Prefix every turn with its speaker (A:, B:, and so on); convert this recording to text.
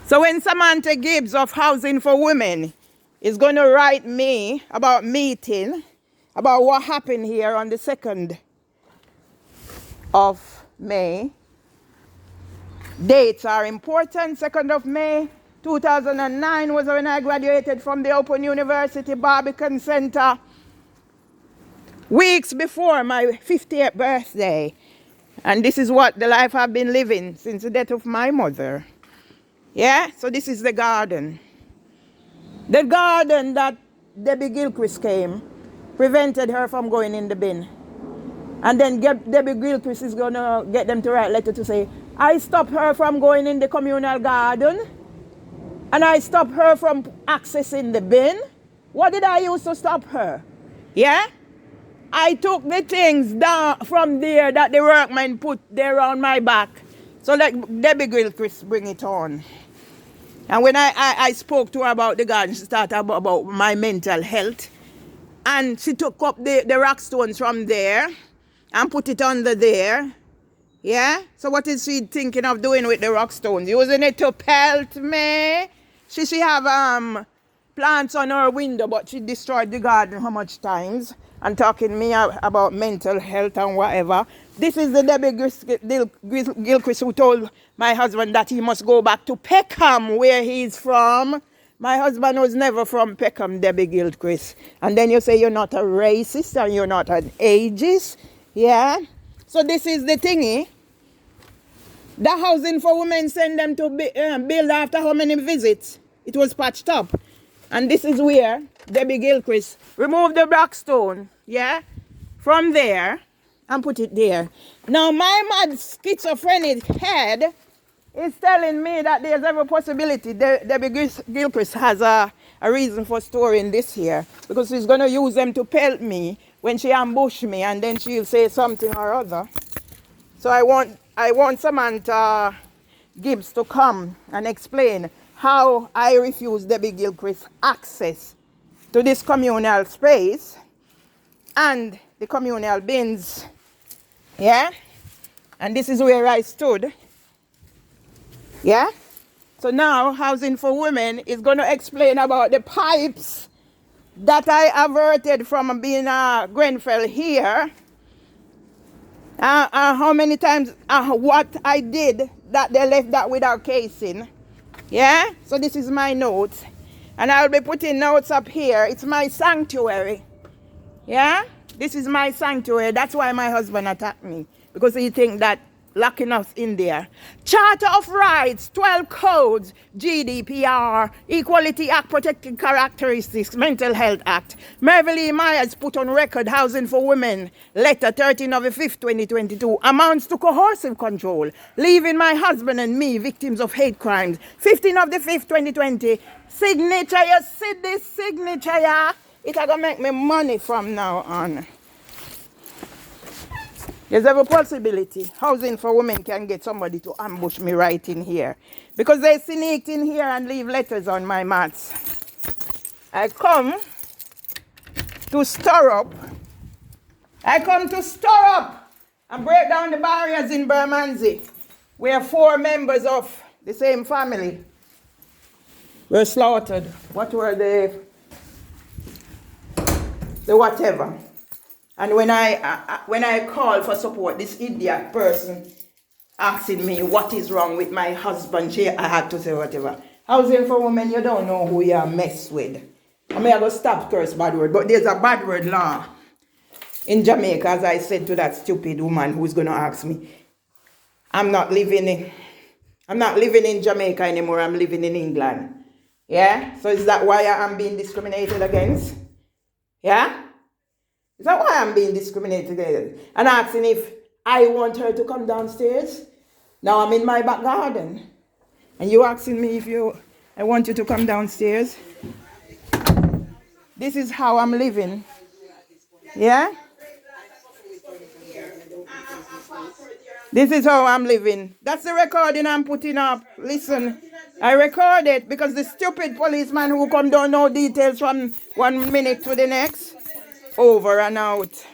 A: So when Samantha Gibbs of Housing for Women is going to write me about meeting, about what happened here on the 2nd of May, dates are important. 2nd of May 2009 was when I graduated from the Open University Barbican Center, weeks before my 50th birthday. And this is what the life I've been living since the death of my mother. Yeah, so this is the garden. The garden that Debbie Gilchrist came, prevented her from going in the bin. And then Debbie Gilchrist is going to get them to write a letter to say, I stopped her from going in the communal garden, and I stopped her from accessing the bin. What did I use to stop her? Yeah? I took the things down from there that the workmen put there on my back. So let Debbie Gilchrist bring it on. And when I spoke to her about the garden, she started about my mental health. And she took up the rock stones from there and put it under there. Yeah? So what is she thinking of doing with the rock stones? Using it to pelt me? She have plants on her window, but she destroyed the garden how much times? And talking me about mental health and whatever. This is the Debbie Gilchrist who told my husband that he must go back to Peckham, where he's from. My husband was never from Peckham, Debbie Gilchrist. And then you say you're not a racist and you're not an ageist. Yeah? So this is the thingy. The Housing for Women sent them to build after how many visits? It was patched up. And this is where Debbie Gilchrist removed the black stone, yeah, from there and put it there. Now my mad schizophrenic head is telling me that there's every possibility Debbie Gilchrist has a reason for storing this here, because she's going to use them to pelt me when she ambush me, and then she'll say something or other. So I want Samantha Gibbs to come and explain how I refused Debbie Gilchrist access to this communal space and the communal bins. Yeah? And this is where I stood. Yeah? So now Housing for Women is going to explain about the pipes that I averted from being a Grenfell here. How many times, what I did that they left that without casing. Yeah? So this is my notes. And I'll be putting notes up here. It's my sanctuary. Yeah? This is my sanctuary. That's why my husband attacked me. Because he thinks that locking us in there. Charter of Rights, 12 codes, GDPR, Equality Act, Protected Characteristics, Mental Health Act. Mervyn Myers put on record Housing for Women, letter 13 of the 5th, 2022, amounts to coercive control, leaving my husband and me victims of hate crimes. 15 of the 5th, 2020, signature, you see this signature, yeah? It's going to make me money from now on. There's every possibility Housing for Women can get somebody to ambush me right in here. Because they sneaked in here and leave letters on my mats. I come to stir up. And break down the barriers in Bermondsey, where 4 members of the same family were slaughtered. What were the whatever? And when I call for support, this idiot person asking me what is wrong with my husband, I had to say whatever. Housing for Women, you don't know who you mess with. I mean, I go stop curse bad word, but there's a bad word law in Jamaica, as I said to that stupid woman who's going to ask me. I'm not living in Jamaica anymore. I'm living in England. Yeah? So is that why I'm being discriminated against? Yeah? Is that why I'm being discriminated against? And asking if I want her to come downstairs? Now I'm in my back garden. And you asking me if I want you to come downstairs? This is how I'm living. Yeah? This is how I'm living. That's the recording I'm putting up. Listen, I record it because the stupid policeman who come don't know details from 1 minute to the next. Over and out.